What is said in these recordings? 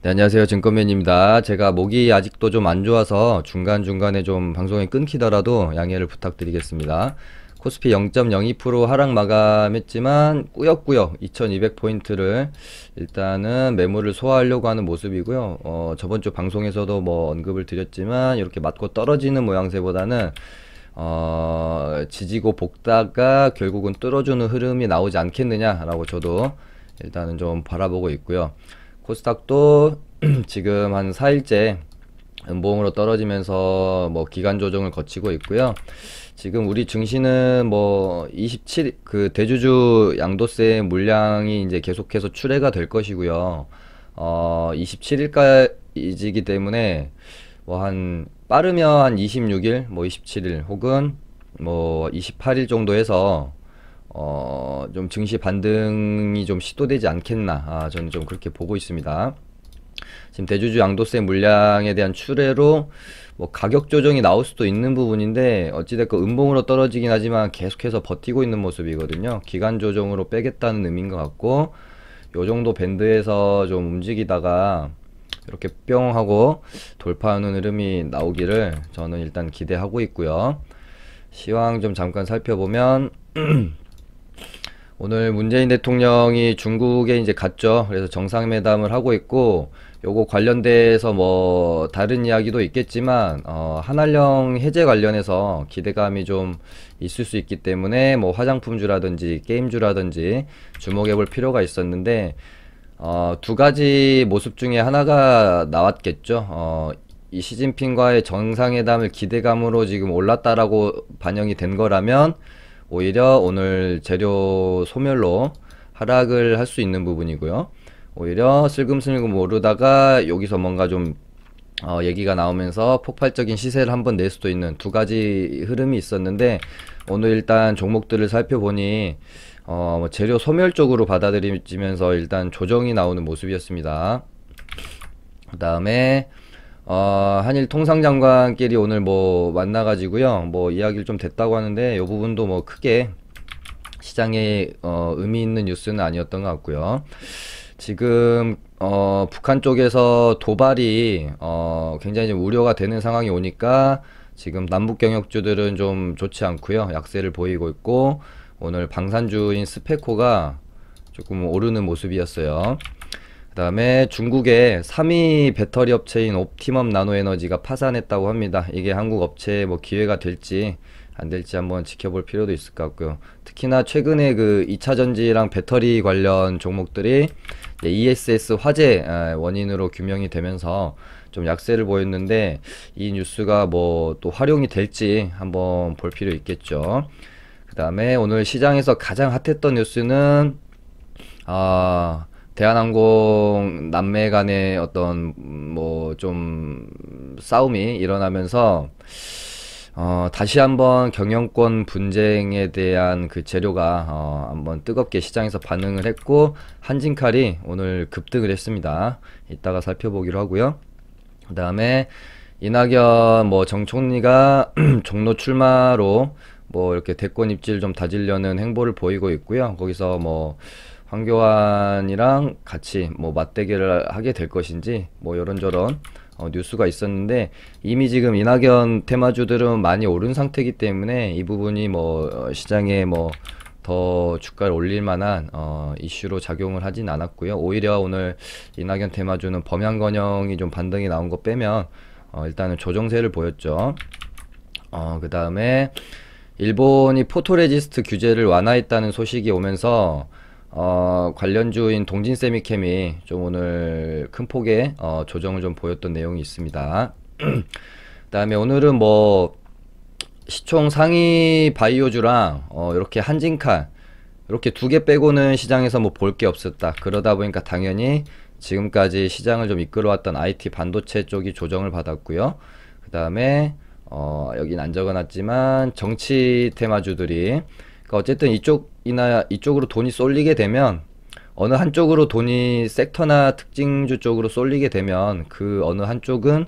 네, 안녕하세요. 증권맨입니다. 제가 목이 아직도 좀 안 좋아서 중간중간에 좀 방송이 끊기더라도 양해를 부탁드리겠습니다. 코스피 0.02% 하락 마감했지만 꾸역꾸역 2200포인트를 일단은 매물을 소화하려고 하는 모습이고요. 저번 주 방송에서도 뭐 언급을 드렸지만 이렇게 맞고 떨어지는 모양새보다는 지지고 볶다가 결국은 뚫어주는 흐름이 나오지 않겠느냐라고 저도 일단은 좀 바라보고 있고요. 코스닥도 지금 한 4일째 음봉으로 떨어지면서 뭐 기간 조정을 거치고 있고요. 지금 우리 증시는 뭐 27, 그 대주주 양도세 물량이 이제 계속해서 출회가 될 것이고요. 27일까지이기 때문에 뭐 한 빠르면 한 26일, 뭐 27일 혹은 뭐 28일 정도 해서 좀 증시 반등이 좀 시도되지 않겠나, 저는 좀 그렇게 보고 있습니다. 지금 대주주 양도세 물량에 대한 추례로 뭐 가격 조정이 나올 수도 있는 부분인데 어찌됐건 음봉으로 떨어지긴 하지만 계속해서 버티고 있는 모습이거든요. 기간 조정으로 빼겠다는 의미인 것 같고, 요 정도 밴드에서 좀 움직이다가 이렇게 뿅 하고 돌파하는 흐름이 나오기를 저는 일단 기대하고 있고요. 시황 좀 잠깐 살펴보면 오늘 문재인 대통령이 중국에 이제 갔죠. 그래서 정상회담을 하고 있고, 요거 관련돼서 뭐 다른 이야기도 있겠지만 한한령 해제 관련해서 기대감이 좀 있을 수 있기 때문에 뭐 화장품주라든지 게임주라든지 주목해 볼 필요가 있었는데, 두 가지 모습 중에 하나가 나왔겠죠. 이 시진핑과의 정상회담을 기대감으로 지금 올랐다라고 반영이 된 거라면 오히려 오늘 재료 소멸로 하락을 할 수 있는 부분이고요. 오히려 슬금슬금 오르다가 여기서 뭔가 좀 얘기가 나오면서 폭발적인 시세를 한번 낼 수도 있는 두 가지 흐름이 있었는데, 오늘 일단 종목들을 살펴보니 뭐 재료 소멸 쪽으로 받아들이면서 일단 조정이 나오는 모습이었습니다. 그 다음에 한일 통상장관끼리 오늘 뭐 만나가지고요, 뭐 이야기를 좀 됐다고 하는데, 이 부분도 뭐 크게 시장에 의미 있는 뉴스는 아니었던 것 같고요. 지금 북한 쪽에서 도발이 굉장히 좀 우려가 되는 상황이 오니까 지금 남북 경역주들은 좀 좋지 않고요, 약세를 보이고 있고, 오늘 방산주인 스페코가 조금 오르는 모습이었어요. 그 다음에 중국의 3위 배터리 업체인 옵티멈 나노에너지가 파산했다고 합니다. 이게 한국 업체에 뭐 기회가 될지 안 될지 한번 지켜볼 필요도 있을 것 같고요. 특히나 최근에 그 2차 전지랑 배터리 관련 종목들이 ESS 화재 원인으로 규명이 되면서 좀 약세를 보였는데, 이 뉴스가 뭐 또 활용이 될지 한번 볼 필요 있겠죠. 그 다음에 오늘 시장에서 가장 핫했던 뉴스는 대한항공 남매 간의 어떤 뭐 좀 싸움이 일어나면서 다시 한번 경영권 분쟁에 대한 그 재료가 한번 뜨겁게 시장에서 반응을 했고, 한진칼이 오늘 급등을 했습니다. 이따가 살펴보기로 하고요. 그 다음에 이낙연 뭐 정 총리가 종로 출마로 뭐 이렇게 대권 입지를 좀 다지려는 행보를 보이고 있고요. 거기서 뭐 황교안이랑 같이 뭐 맞대결을 하게 될 것인지 뭐 이런저런 뉴스가 있었는데, 이미 지금 이낙연 테마주들은 많이 오른 상태이기 때문에 이 부분이 뭐 시장에 뭐 더 주가를 올릴 만한 이슈로 작용을 하진 않았고요. 오히려 오늘 이낙연 테마주는 범양건영이 좀 반등이 나온 거 빼면 일단은 조정세를 보였죠. 그 다음에 일본이 포토레지스트 규제를 완화했다는 소식이 오면서 관련주인 동진세미캠이 좀 오늘 큰 폭의 조정을 좀 보였던 내용이 있습니다. 그 다음에 오늘은 뭐 시총 상위 바이오주랑 이렇게 한진칼 이렇게 두 개 빼고는 시장에서 뭐 볼 게 없었다. 그러다 보니까 당연히 지금까지 시장을 좀 이끌어왔던 IT 반도체 쪽이 조정을 받았고요. 그 다음에 여긴 안 적어놨지만 정치 테마주들이, 그러니까 어쨌든 이쪽이나 이쪽으로 돈이 쏠리게 되면, 어느 한쪽으로 돈이 섹터나 특징주 쪽으로 쏠리게 되면 그 어느 한쪽은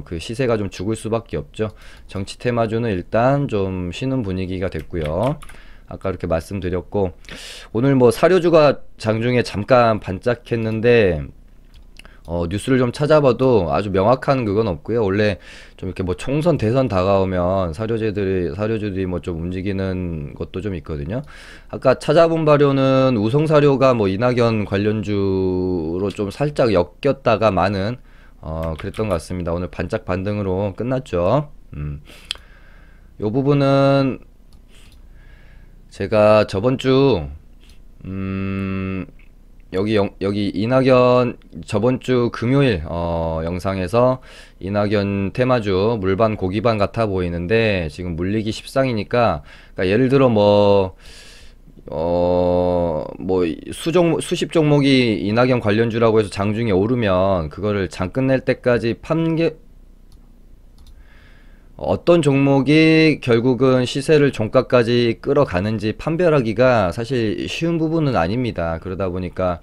그 시세가 좀 죽을 수밖에 없죠. 정치 테마주는 일단 좀 쉬는 분위기가 됐고요. 아까 이렇게 말씀드렸고, 오늘 뭐 사료주가 장중에 잠깐 반짝했는데 뉴스를 좀 찾아봐도 아주 명확한 그건 없고요. 원래 좀 이렇게 뭐 총선, 대선 다가오면 사료주들이 뭐 좀 움직이는 것도 좀 있거든요. 아까 찾아본 바료는 우성사료가 뭐 이낙연 관련주로 좀 살짝 엮였다가 많은, 그랬던 것 같습니다. 오늘 반짝 반등으로 끝났죠. 요 부분은 제가 저번 주, 음, 여기 이낙연 저번 주 금요일 영상에서 이낙연 테마주 물반 고기반 같아 보이는데 지금 물리기 십상이니까, 그러니까 예를 들어 뭐 수십 종목이 이낙연 관련주라고 해서 장중에 오르면 그거를 장 끝낼 때까지 어떤 종목이 결국은 시세를 종가까지 끌어가는지 판별하기가 사실 쉬운 부분은 아닙니다. 그러다 보니까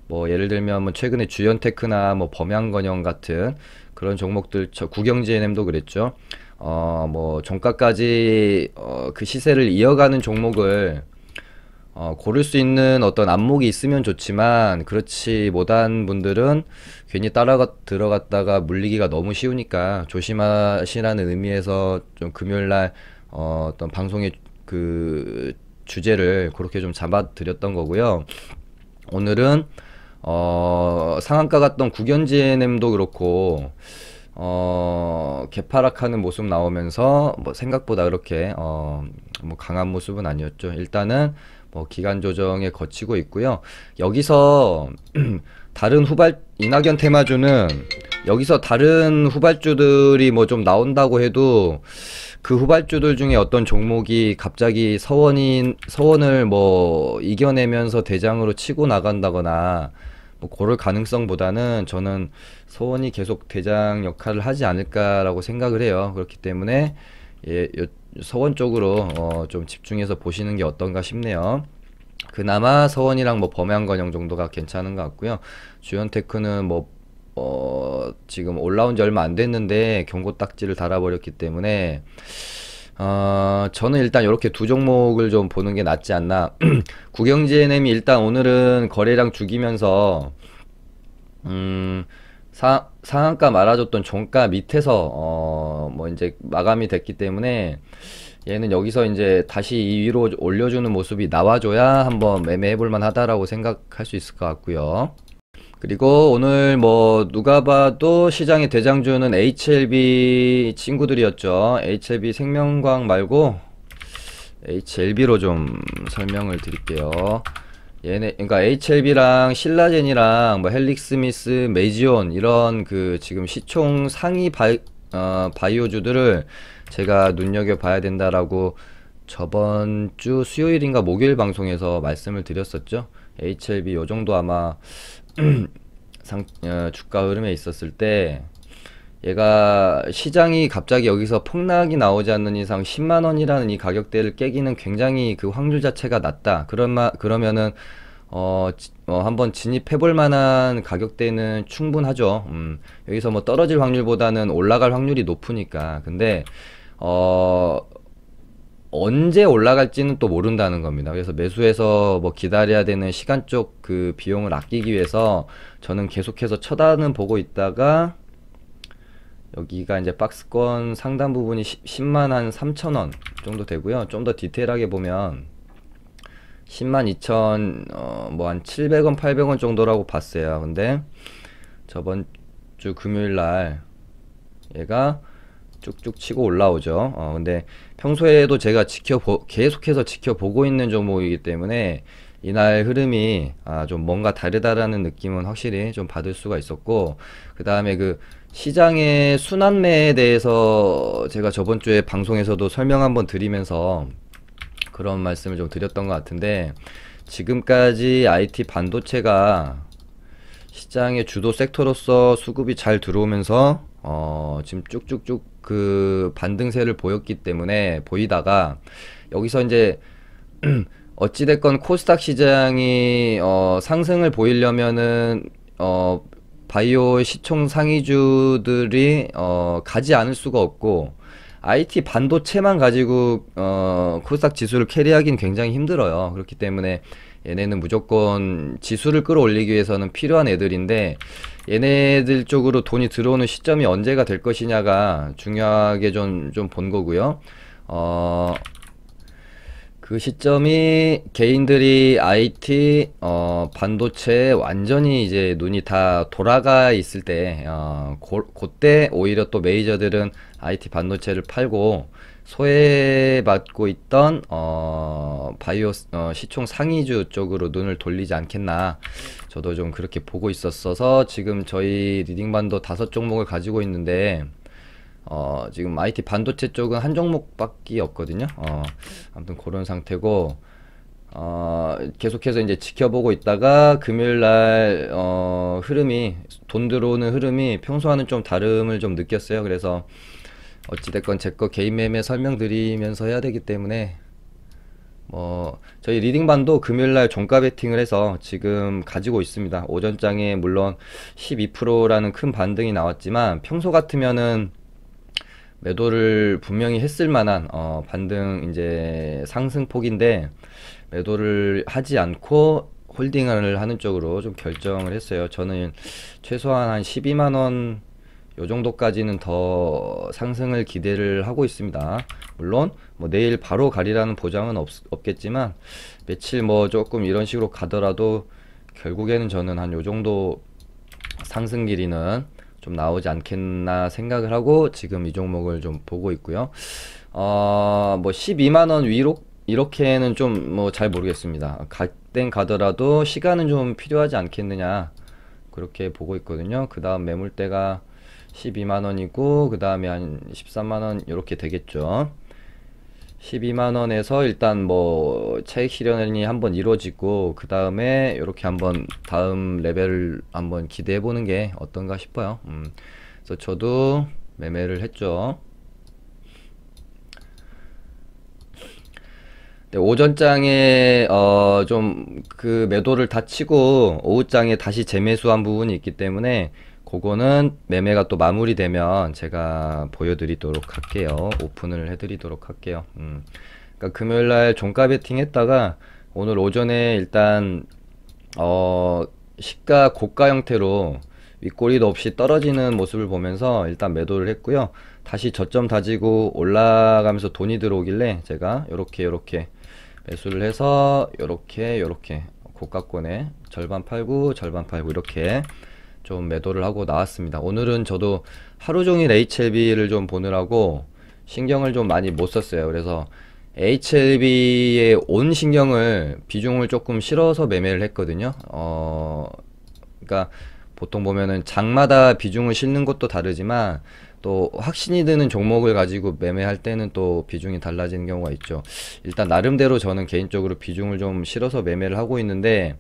뭐 예를 들면 뭐 최근에 주연테크나 뭐 범양건영 같은 그런 종목들, 국영지NM도 그랬죠. 뭐 종가까지 그 시세를 이어가는 종목을 고를 수 있는 어떤 안목이 있으면 좋지만 그렇지 못한 분들은 괜히 들어갔다가 물리기가 너무 쉬우니까 조심하시라는 의미에서 좀 금요일날 어떤 방송의 그 주제를 그렇게 좀 잡아드렸던 거고요. 오늘은 상한가 갔던 국연지NM도 그렇고 개파락하는 모습 나오면서 뭐 생각보다 그렇게 뭐 강한 모습은 아니었죠. 일단은 뭐 기간 조정에 거치고 있고요. 여기서 이낙연 테마주는 여기서 다른 후발주들이 뭐 좀 나온다고 해도 그 후발주들 중에 어떤 종목이 갑자기 서원을 뭐 이겨내면서 대장으로 치고 나간다거나 뭐 그럴 가능성보다는 저는 서원이 계속 대장 역할을 하지 않을까라고 생각을 해요. 그렇기 때문에 서원 쪽으로 좀 집중해서 보시는 게 어떤가 싶네요. 그나마 서원이랑 뭐 범양건영 정도가 괜찮은 것 같고요. 주연테크는 뭐 지금 올라온 지 얼마 안 됐는데 경고 딱지를 달아버렸기 때문에 저는 일단 이렇게 두 종목을 좀 보는 게 낫지 않나. 국영지NM이 일단 오늘은 거래량 죽이면서 상한가 말아줬던 종가 밑에서 뭐 이제 마감이 됐기 때문에 얘는 여기서 이제 다시 이 위로 올려주는 모습이 나와줘야 한번 매매해볼 만하다라고 생각할 수 있을 것 같고요. 그리고 오늘 뭐 누가 봐도 시장의 대장주는 HLB 친구들이었죠. HLB 생명광 말고 HLB로 좀 설명을 드릴게요. 그러니까 HLB랑 신라젠이랑 뭐 헬릭스미스, 메지온 이런 그 지금 시총 상위 바이오주들을 제가 눈여겨봐야 된다라고 저번 주 수요일인가 목요일 방송에서 말씀을 드렸었죠. HLB 요 정도 아마 주가 흐름에 있었을 때 얘가 시장이 갑자기 여기서 폭락이 나오지 않는 이상 10만원이라는 이 가격대를 깨기는 굉장히 그 확률 자체가 낮다. 그러면은 한번 진입해볼 만한 가격대는 충분하죠. 여기서 뭐 떨어질 확률보다는 올라갈 확률이 높으니까. 근데 언제 올라갈지는 또 모른다는 겁니다. 그래서 매수해서 뭐 기다려야 되는 시간적 그 비용을 아끼기 위해서 저는 계속해서 쳐다는 보고 있다가 여기가 이제 박스권 상단 부분이 10만 한 3천원 정도 되고요. 좀 더 디테일하게 보면 10만 2천 뭐 한 700원 800원 정도라고 봤어요. 근데 저번 주 금요일 날 얘가 쭉쭉 치고 올라오죠. 근데 평소에도 제가 계속해서 지켜보고 있는 종목이기 때문에 이날 흐름이 좀 뭔가 다르다라는 느낌은 확실히 좀 받을 수가 있었고, 그 다음에 그 시장의 순환매에 대해서 제가 저번 주에 방송에서도 설명 한번 드리면서 그런 말씀을 좀 드렸던 것 같은데, 지금까지 IT 반도체가 시장의 주도 섹터로서 수급이 잘 들어오면서 지금 쭉쭉쭉 그 반등세를 보이다가 여기서 이제 어찌됐건 코스닥 시장이 상승을 보이려면은 바이오 시총 상위주들이 가지 않을 수가 없고, IT 반도체만 가지고 코스닥 지수를 캐리하기는 굉장히 힘들어요. 그렇기 때문에 얘네는 무조건 지수를 끌어올리기 위해서는 필요한 애들인데, 얘네들 쪽으로 돈이 들어오는 시점이 언제가 될 것이냐가 중요하게 좀 본 거고요. 그 시점이 개인들이 IT, 반도체에 완전히 이제 눈이 다 돌아가 있을 때, 그때 오히려 또 메이저들은 IT 반도체를 팔고 소외받고 있던, 바이오, 시총 상위주 쪽으로 눈을 돌리지 않겠나. 저도 좀 그렇게 보고 있었어서 지금 저희 리딩반도 5종목을 가지고 있는데, 지금 IT 반도체 쪽은 한 종목밖에 없거든요. 아무튼 그런 상태고, 계속해서 이제 지켜보고 있다가 금요일날, 흐름이, 돈 들어오는 흐름이 평소와는 좀 다름을 좀 느꼈어요. 그래서 어찌됐건 제 거 개인 매매 설명드리면서 해야 되기 때문에, 저희 리딩반도 금요일날 종가 베팅을 해서 지금 가지고 있습니다. 오전장에 물론 12%라는 큰 반등이 나왔지만 평소 같으면은 매도를 분명히 했을 만한 반등 이제 상승폭인데 매도를 하지 않고 홀딩을 하는 쪽으로 좀 결정을 했어요. 저는 최소한 한 12만 원 요 정도까지는 더 상승을 기대를 하고 있습니다. 물론 뭐 내일 바로 가리라는 보장은 없겠지만 며칠 뭐 조금 이런 식으로 가더라도 결국에는 저는 한 요 정도 상승 길이는 좀 나오지 않겠나 생각을 하고 지금 이 종목을 좀 보고 있고요. 뭐 12만원 위로 이렇게는 좀 뭐 잘 모르겠습니다. 갈 땐 가더라도 시간은 좀 필요하지 않겠느냐 그렇게 보고 있거든요. 그 다음 매물대가 12만원이고 그 다음에 한 13만원 이렇게 되겠죠. 12만원에서 일단 뭐 차익 실현이 한번 이루어지고 그 다음에 이렇게 한번 다음 레벨을 한번 기대해 보는 게 어떤가 싶어요. 그래서 저도 매매를 했죠. 네, 오전장에 좀 그 매도를 다 치고 오후장에 다시 재매수한 부분이 있기 때문에 그거는 매매가 또 마무리되면 제가 보여드리도록 할게요. 오픈을 해드리도록 할게요. 그러니까 금요일날 종가 베팅 했다가 오늘 오전에 일단 시가 고가 형태로 윗꼬리도 없이 떨어지는 모습을 보면서 일단 매도를 했고요. 다시 저점 다지고 올라가면서 돈이 들어오길래 제가 요렇게 매수를 해서 요렇게 고가권에 절반 팔고 절반 팔고 이렇게 좀 매도를 하고 나왔습니다. 오늘은 저도 하루 종일 HLB를 좀 보느라고 신경을 좀 많이 못 썼어요. 그래서 HLB에 온 신경을 비중을 조금 실어서 매매를 했거든요. 그러니까 보통 보면은 장마다 비중을 실는 것도 다르지만 또 확신이 드는 종목을 가지고 매매할 때는 또 비중이 달라지는 경우가 있죠. 일단 나름대로 저는 개인적으로 비중을 좀 실어서 매매를 하고 있는데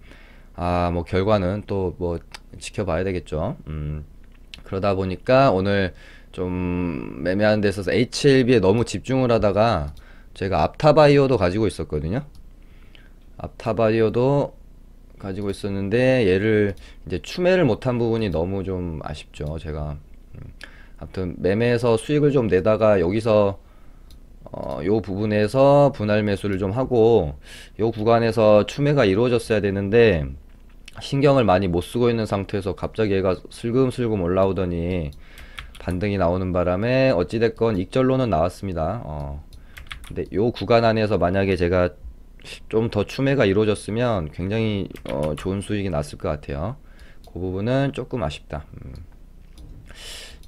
뭐 결과는 또 뭐 지켜봐야 되겠죠. 그러다 보니까 오늘 좀 매매하는 데 있어서 HLB에 너무 집중을 하다가 제가 apta바이오도 가지고 있었거든요. apta바이오도 가지고 있었는데 얘를 이제 추매를 못한 부분이 너무 좀 아쉽죠. 제가 아무튼 매매해서 수익을 좀 내다가 여기서 요 부분에서 분할 매수를 좀 하고 요 구간에서 추매가 이루어졌어야 되는데 신경을 많이 못 쓰고 있는 상태에서 갑자기 얘가 슬금슬금 올라오더니 반등이 나오는 바람에 어찌됐건 익절로는 나왔습니다. 근데 요 구간 안에서 만약에 제가 좀 더 추매가 이루어졌으면 굉장히 좋은 수익이 났을 것 같아요. 그 부분은 조금 아쉽다.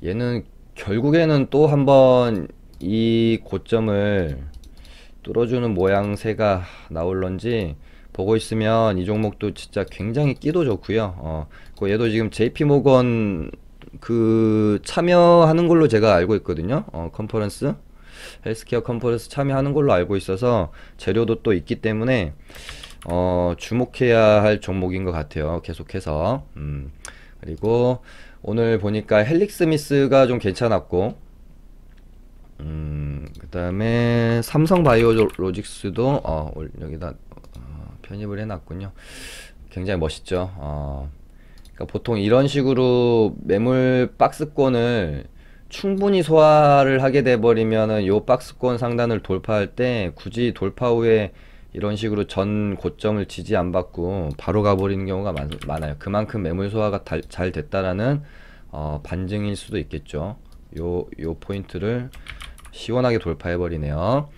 얘는 결국에는 또 한번 이 고점을 뚫어주는 모양새가 나올런지 보고 있으면 이 종목도 진짜 굉장히 끼도 좋고요. 얘도 지금 JP모건 그 참여하는 걸로 제가 알고 있거든요. 컨퍼런스 헬스케어 컨퍼런스 참여하는 걸로 알고 있어서 재료도 또 있기 때문에 주목해야 할 종목인 것 같아요. 계속해서 그리고 오늘 보니까 헬릭스미스가 좀 괜찮았고 그 다음에 삼성바이오로직스도 여기다 편입을 해놨군요. 굉장히 멋있죠. 그러니까 보통 이런 식으로 매물 박스권을 충분히 소화를 하게 돼 버리면은 요 박스권 상단을 돌파할 때 굳이 돌파 후에 이런 식으로 전 고점을 지지 안 받고 바로 가버리는 경우가 많아요. 그만큼 매물 소화가 잘 됐다라는 반증일 수도 있겠죠. 요 포인트를 시원하게 돌파해버리네요.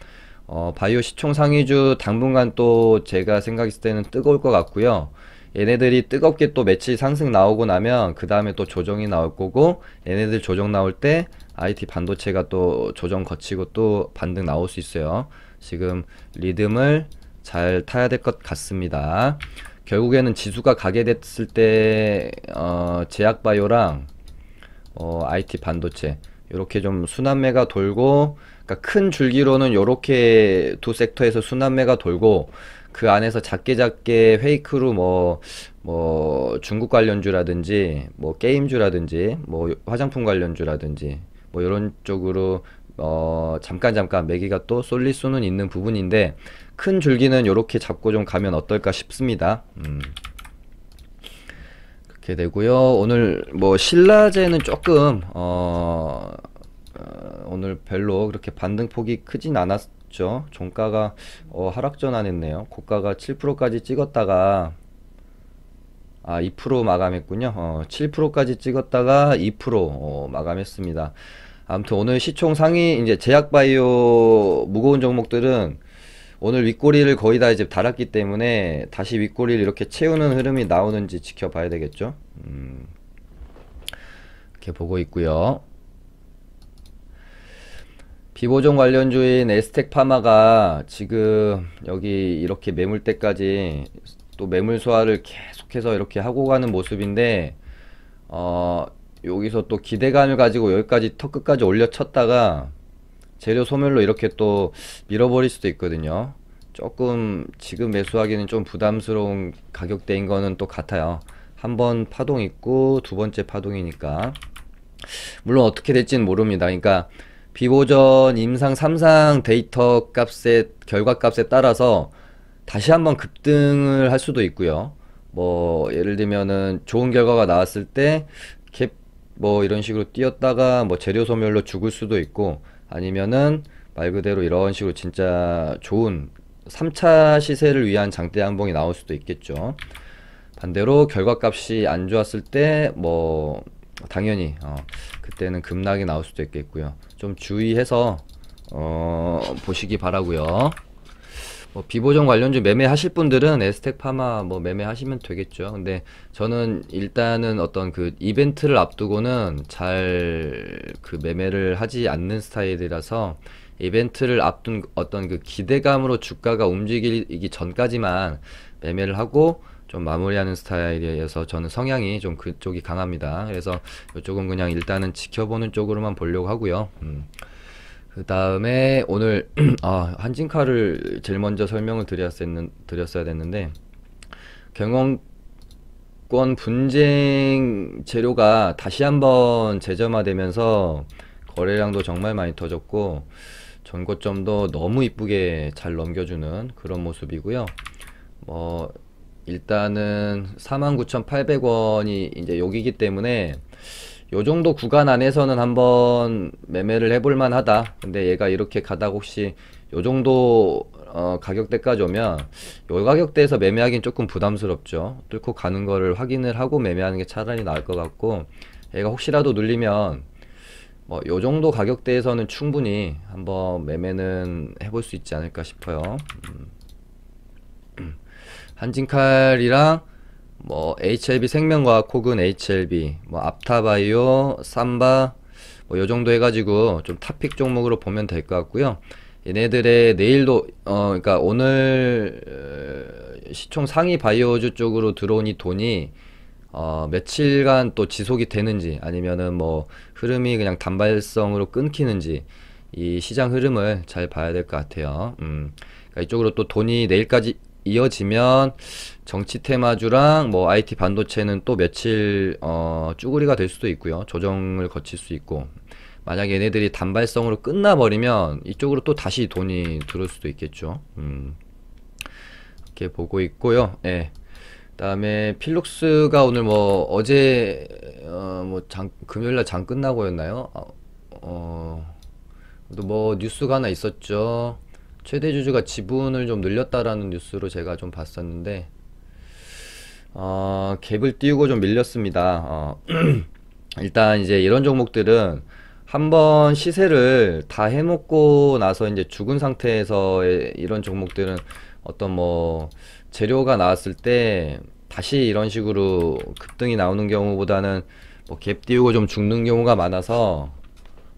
바이오 시총 상위주 당분간 또 제가 생각했을 때는 뜨거울 것 같고요. 얘네들이 뜨겁게 또 며칠 상승 나오고 나면 그 다음에 또 조정이 나올 거고, 얘네들 조정 나올 때 IT 반도체가 또 조정 거치고 또 반등 나올 수 있어요. 지금 리듬을 잘 타야 될 것 같습니다. 결국에는 지수가 가게 됐을 때 제약바이오랑 IT 반도체 이렇게 좀 순환매가 돌고, 그러니까 큰 줄기로는 이렇게 두 섹터에서 순환매가 돌고, 그 안에서 작게 페이크로 뭐 중국 관련주라든지 뭐 게임주라든지 뭐 화장품 관련주라든지 뭐 이런 쪽으로 잠깐 매기가 또 쏠릴 수는 있는 부분인데, 큰 줄기는 이렇게 잡고 좀 가면 어떨까 싶습니다. 그렇게 되고요. 오늘 뭐 신라제는 조금 오늘 별로 그렇게 반등폭이 크진 않았죠. 종가가 하락 전환했네요. 고가가 7%까지 찍었다가 2% 마감했군요. 7%까지 찍었다가 2% 마감했습니다. 아무튼 오늘 시총 상위 이제 제약바이오 무거운 종목들은 오늘 윗꼬리를 거의 다 이제 달았기 때문에 다시 윗꼬리를 이렇게 채우는 흐름이 나오는지 지켜봐야 되겠죠. 이렇게 보고 있고요. 비보정 관련주인 에스텍 파마가 지금 여기 이렇게 매물대까지 또 매물 소화를 계속해서 이렇게 하고 가는 모습인데, 여기서 또 기대감을 가지고 여기까지 턱 끝까지 올려쳤다가 재료 소멸로 이렇게 또 밀어버릴 수도 있거든요. 조금 지금 매수하기는 좀 부담스러운 가격대인 거는 또 같아요. 한 번 파동 있고 두 번째 파동이니까. 물론 어떻게 될지는 모릅니다. 그러니까 비보전 임상 3상 데이터 값의 결과값에 따라서 다시 한번 급등을 할 수도 있고요. 뭐 예를 들면은 좋은 결과가 나왔을 때 갭 뭐 이런 식으로 뛰었다가 뭐 재료 소멸로 죽을 수도 있고, 아니면은 말 그대로 이런 식으로 진짜 좋은 3차 시세를 위한 장대 양봉이 나올 수도 있겠죠. 반대로 결과값이 안 좋았을 때 뭐 당연히 그때는 급락이 나올 수도 있겠고요. 좀 주의해서 보시기 바라고요. 뭐 비보정 관련주 매매하실 분들은 에스텍 파마 뭐 매매하시면 되겠죠. 근데 저는 일단은 어떤 그 이벤트를 앞두고는 잘 그 매매를 하지 않는 스타일이라서, 이벤트를 앞둔 어떤 그 기대감으로 주가가 움직이기 전까지만 매매를 하고 좀 마무리하는 스타일이어서 저는 성향이 좀 그쪽이 강합니다. 그래서 이쪽은 그냥 일단은 지켜보는 쪽으로만 보려고 하고요. 그 다음에 오늘 한진카를 제일 먼저 설명을 드렸어야 됐는데, 경영권 분쟁 재료가 다시 한번 재점화되면서 거래량도 정말 많이 터졌고 전고점도 너무 이쁘게 잘 넘겨주는 그런 모습이고요. 뭐 일단은 49,800원이 이제 여기기 때문에 요 정도 구간 안에서는 한번 매매를 해볼 만하다. 근데 얘가 이렇게 가다가 혹시 요 정도 가격대까지 오면 요 가격대에서 매매하기는 조금 부담스럽죠. 뚫고 가는 거를 확인을 하고 매매하는 게 차라리 나을 것 같고, 얘가 혹시라도 눌리면 뭐 요 정도 가격대에서는 충분히 한번 매매는 해볼 수 있지 않을까 싶어요. 한진칼이랑 뭐 HLB 생명과학 혹은 HLB 뭐 앞타바이오 삼바 뭐 요정도 해가지고 좀 탑픽 종목으로 보면 될 것 같고요. 얘네들의 내일도 그러니까 오늘 시총 상위 바이오주 쪽으로 들어온 이 돈이 며칠간 또 지속이 되는지, 아니면은 뭐 흐름이 그냥 단발성으로 끊기는지, 이 시장 흐름을 잘 봐야 될 것 같아요. 그러니까 이쪽으로 또 돈이 내일까지 이어지면 정치 테마주랑 뭐 IT 반도체는 또 며칠 쭈구리가 될 수도 있고요. 조정을 거칠 수 있고, 만약에 얘네들이 단발성으로 끝나버리면 이쪽으로 또 다시 돈이 들어올 수도 있겠죠. 이렇게 보고 있고요. 예. 그다음에 필룩스가 오늘 뭐 어제 뭐 금요일날 장 끝나고였나요? 또 뭐 뉴스가 하나 있었죠. 최대 주주가 지분을 좀 늘렸다라는 뉴스로 제가 좀 봤었는데, 갭을 띄우고 좀 밀렸습니다. 일단 이제 이런 종목들은 한번 시세를 다 해먹고 나서 이제 죽은 상태에서의 이런 종목들은 어떤 뭐 재료가 나왔을 때 다시 이런 식으로 급등이 나오는 경우보다는 뭐 갭 띄우고 좀 죽는 경우가 많아서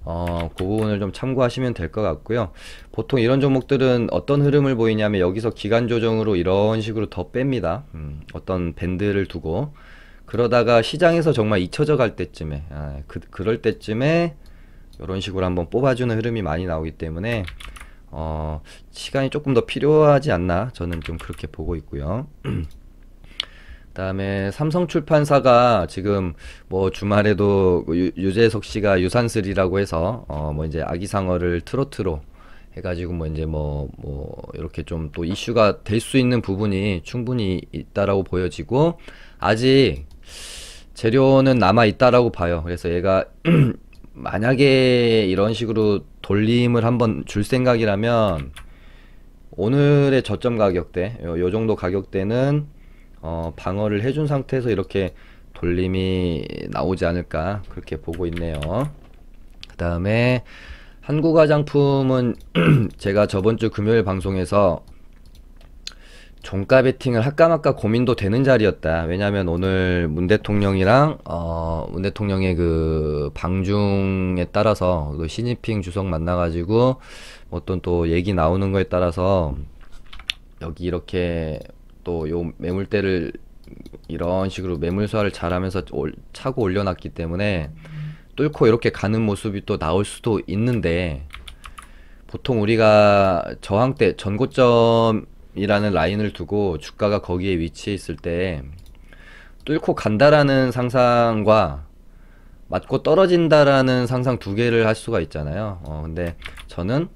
그 부분을 좀 참고하시면 될 것 같고요. 보통 이런 종목들은 어떤 흐름을 보이냐면 여기서 기간 조정으로 이런 식으로 더 뺍니다. 어떤 밴드를 두고 그러다가 시장에서 정말 잊혀져 갈 때쯤에 그럴 때쯤에 이런 식으로 한번 뽑아주는 흐름이 많이 나오기 때문에 시간이 조금 더 필요하지 않나 저는 좀 그렇게 보고 있고요. 그다음에 삼성출판사가 지금 뭐 주말에도 유재석 씨가 유산슬이라고 해서 뭐 이제 아기상어를 트로트로 해가지고 뭐 이제 뭐 이렇게 좀 또 이슈가 될 수 있는 부분이 충분히 있다라고 보여지고 아직 재료는 남아 있다라고 봐요. 그래서 얘가 만약에 이런 식으로 돌림을 한번 줄 생각이라면 오늘의 저점 가격대 요 정도 가격대는 방어를 해준 상태에서 이렇게 돌림이 나오지 않을까 그렇게 보고 있네요. 그 다음에 한국화장품은 제가 저번주 금요일 방송에서 종가 베팅을 할까 말까 고민도 되는 자리였다. 왜냐면 오늘 문 대통령이랑 문 대통령의 그 방중에 따라서 그 시진핑 주석 만나가지고 어떤 또 얘기 나오는 거에 따라서 여기 이렇게 또 요 매물대를 이런 식으로 매물수화를 잘하면서 차고 올려놨기 때문에 뚫고 이렇게 가는 모습이 또 나올 수도 있는데 보통 우리가 저항대 전고점이라는 라인을 두고 주가가 거기에 위치해 있을 때 뚫고 간다라는 상상과 맞고 떨어진다라는 상상 두 개를 할 수가 있잖아요. 근데 저는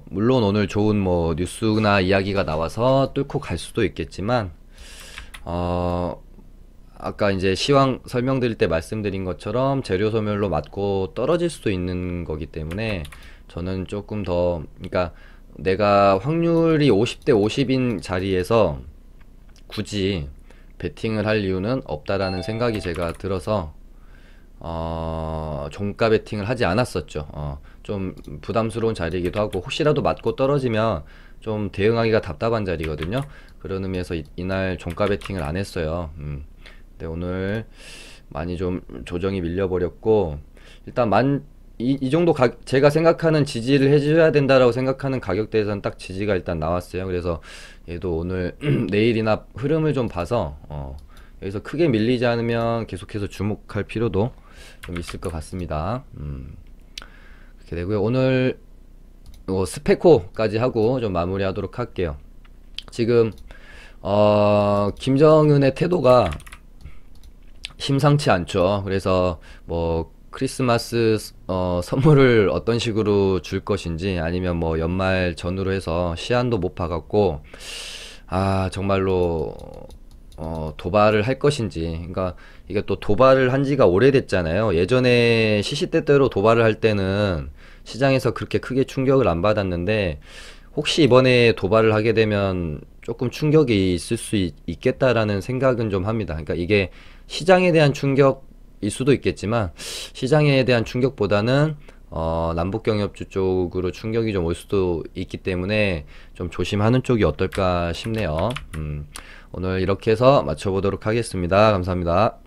물론 오늘 좋은 뭐 뉴스나 이야기가 나와서 뚫고 갈 수도 있겠지만 아까 이제 시황 설명드릴 때 말씀드린 것처럼 재료 소멸로 맞고 떨어질 수도 있는 거기 때문에 저는 조금 더 그러니까 내가 확률이 50대 50인 자리에서 굳이 베팅을 할 이유는 없다라는 생각이 제가 들어서 종가 베팅을 하지 않았었죠. 좀 부담스러운 자리이기도 하고 혹시라도 맞고 떨어지면 좀 대응하기가 답답한 자리거든요. 그런 의미에서 이날 종가 베팅을 안 했어요. 근데 오늘 많이 좀 조정이 밀려버렸고 일단 이 정도 제가 생각하는 지지를 해줘야 된다라고 생각하는 가격대에서는 딱 지지가 일단 나왔어요. 그래서 얘도 오늘 내일이나 흐름을 좀 봐서 여기서 크게 밀리지 않으면 계속해서 주목할 필요도 좀 있을 것 같습니다. 그렇게 되고요. 오늘 스페코까지 하고 좀 마무리하도록 할게요. 지금 김정은의 태도가 심상치 않죠. 그래서 뭐 크리스마스 선물을 어떤 식으로 줄 것인지 아니면 뭐 연말 전후로 해서 시한도 못 봐갖고 정말로 도발을 할 것인지 그러니까 이게 또 도발을 한 지가 오래됐잖아요. 예전에 시시때때로 도발을 할 때는 시장에서 그렇게 크게 충격을 안 받았는데 혹시 이번에 도발을 하게 되면 조금 충격이 있을 수 있겠다라는 생각은 좀 합니다. 그러니까 이게 시장에 대한 충격일 수도 있겠지만 시장에 대한 충격보다는 남북경협주 쪽으로 충격이 좀 올 수도 있기 때문에 좀 조심하는 쪽이 어떨까 싶네요. 오늘 이렇게 해서 마쳐보도록 하겠습니다. 감사합니다.